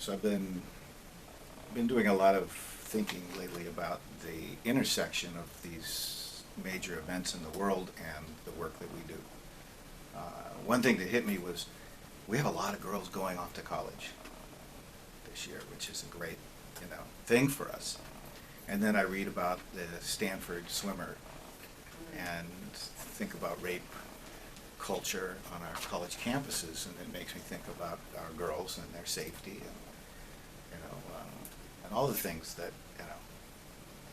So I've been doing a lot of thinking lately about the intersection of these major events in the world and the work that we do. One thing that hit me was we have a lot of girls going off to college this year, which is a great, thing for us. And then I read about the Stanford swimmer and think about rape culture on our college campuses, and it makes me think about our girls and their safety, and and all the things that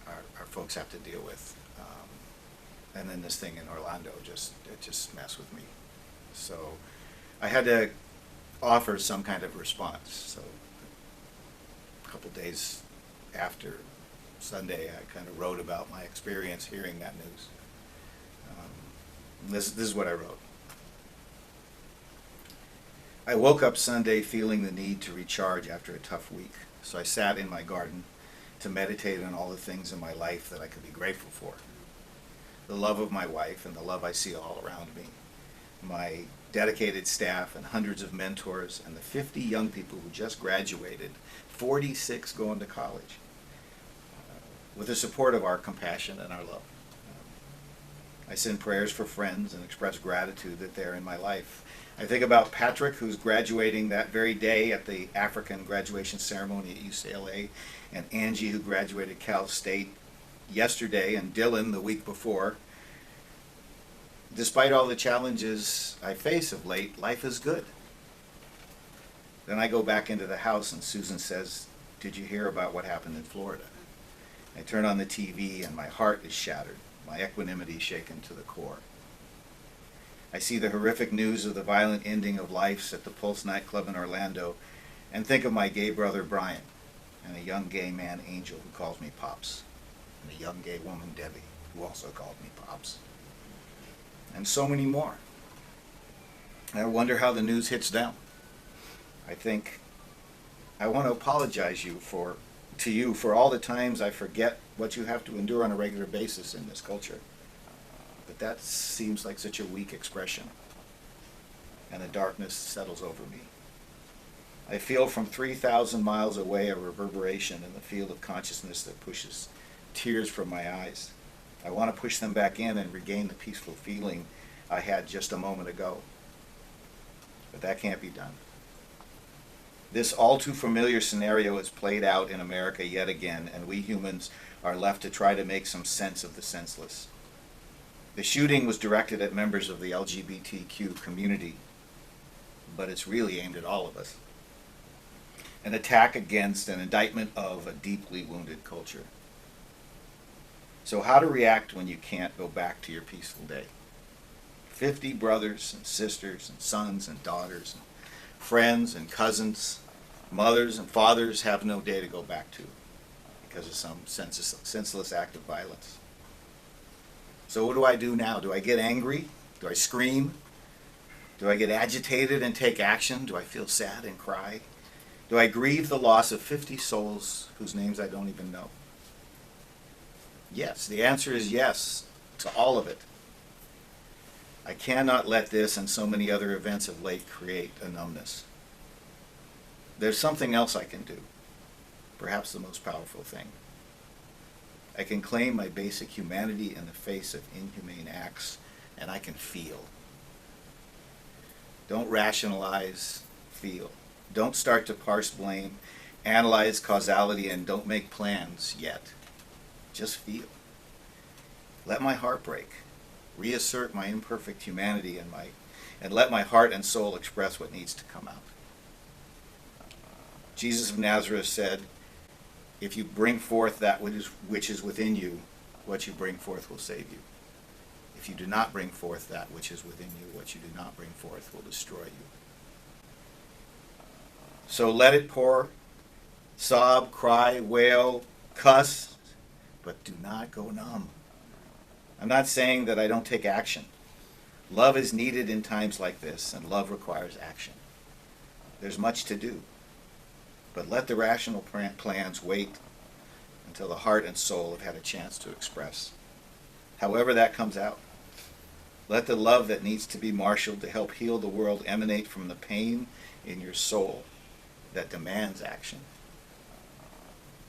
our folks have to deal with. And then this thing in Orlando just messed with me. So I had to offer some kind of response. So a couple days after Sunday, I kind of wrote about my experience hearing that news. This is what I wrote. I woke up Sunday feeling the need to recharge after a tough week, so I sat in my garden to meditate on all the things in my life that I could be grateful for. The love of my wife and the love I see all around me, my dedicated staff and hundreds of mentors, and the 50 young people who just graduated, 46 going to college, with the support of our compassion and our love. I send prayers for friends and express gratitude that they're in my life. I think about Patrick, who's graduating that very day at the African graduation ceremony at UCLA, and Angie, who graduated Cal State yesterday, and Dylan the week before. Despite all the challenges I face of late, life is good. Then I go back into the house and Susan says, "Did you hear about what happened in Florida?" I turn on the TV and my heart is shattered, my equanimity shaken to the core. I see the horrific news of the violent ending of lives at the Pulse nightclub in Orlando and think of my gay brother Brian and a young gay man Angel who calls me Pops, and a young gay woman Debbie who also called me Pops, and so many more. I wonder how the news hits them. I think I want to apologize to you for all the times I forget what you have to endure on a regular basis in this culture. But that seems like such a weak expression, and a darkness settles over me. I feel from 3,000 miles away a reverberation in the field of consciousness that pushes tears from my eyes. I want to push them back in and regain the peaceful feeling I had just a moment ago. But that can't be done. This all too familiar scenario is played out in America yet again, and we humans are left to try to make some sense of the senseless. The shooting was directed at members of the LGBTQ community, but it's really aimed at all of us. An attack against, an indictment of a deeply wounded culture. So how to react when you can't go back to your peaceful day? 50 brothers and sisters and sons and daughters and friends and cousins, mothers and fathers have no day to go back to because of some senseless act of violence. So what do I do now? Do I get angry? Do I scream? Do I get agitated and take action? Do I feel sad and cry? Do I grieve the loss of 50 souls whose names I don't even know? Yes, the answer is yes to all of it. I cannot let this and so many other events of late create a numbness. There's something else I can do, perhaps the most powerful thing. I can claim my basic humanity in the face of inhumane acts, and I can feel. Don't rationalize, feel. Don't start to parse blame, analyze causality, and don't make plans yet. Just feel. Let my heart break. Reassert my imperfect humanity and let my heart and soul express what needs to come out. Jesus of Nazareth said, "If you bring forth that which is within you, what you bring forth will save you. If you do not bring forth that which is within you, what you do not bring forth will destroy you." So let it pour, sob, cry, wail, cuss, but do not go numb. I'm not saying that I don't take action. Love is needed in times like this, and love requires action. There's much to do. But let the rational plans wait until the heart and soul have had a chance to express. However that comes out. Let the love that needs to be marshaled to help heal the world emanate from the pain in your soul that demands action,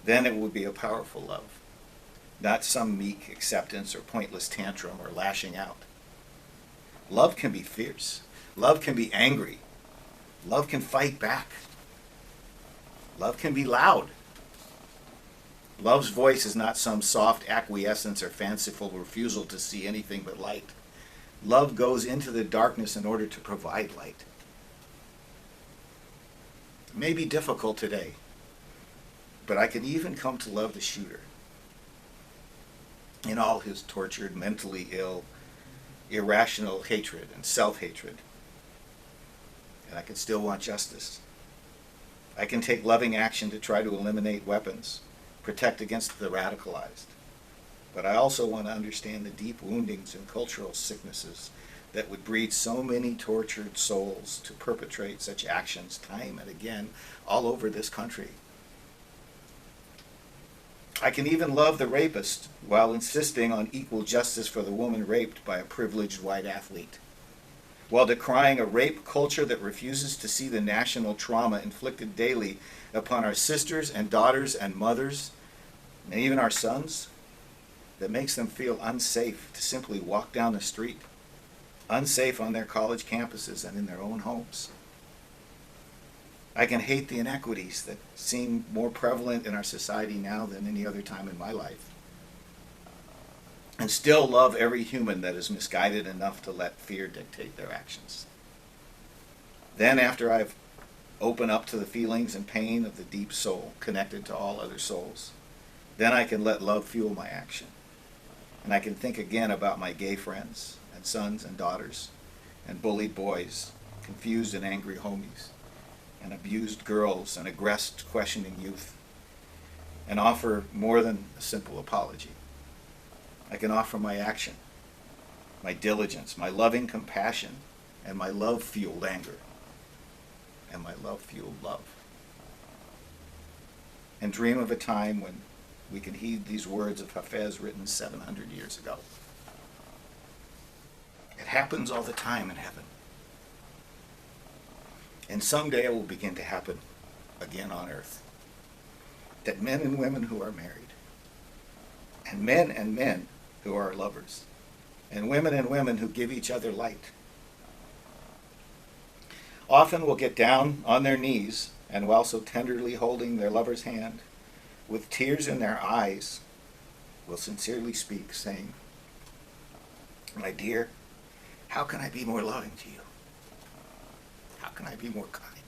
then it would be a powerful love, not some meek acceptance or pointless tantrum or lashing out. Love can be fierce. Love can be angry. Love can fight back. Love can be loud. Love's voice is not some soft acquiescence or fanciful refusal to see anything but light. Love goes into the darkness in order to provide light. It may be difficult today, but I can even come to love the shooter in all his tortured, mentally ill, irrational hatred and self-hatred. And I can still want justice. I can take loving action to try to eliminate weapons, protect against the radicalized. But I also want to understand the deep woundings and cultural sicknesses that would breed so many tortured souls to perpetrate such actions time and again all over this country. I can even love the rapist while insisting on equal justice for the woman raped by a privileged white athlete, while decrying a rape culture that refuses to see the national trauma inflicted daily upon our sisters and daughters and mothers, and even our sons, that makes them feel unsafe to simply walk down the street, unsafe on their college campuses and in their own homes. I can hate the inequities that seem more prevalent in our society now than any other time in my life, and still love every human that is misguided enough to let fear dictate their actions. Then, after I've opened up to the feelings and pain of the deep soul connected to all other souls, then I can let love fuel my action. And I can think again about my gay friends and sons and daughters and bullied boys, confused and angry homies, and abused girls and aggressed, questioning youth, and offer more than a simple apology. I can offer my action, my diligence, my loving compassion, and my love-fueled anger, and my love-fueled love. And dream of a time when we can heed these words of Hafez written 700 years ago. It happens all the time in heaven. And someday it will begin to happen again on earth. That men and women who are married, and men who are lovers, and women who give each other light, often will get down on their knees, and while so tenderly holding their lover's hand, with tears in their eyes, will sincerely speak, saying, "My dear, how can I be more loving to you? How can I be more kind?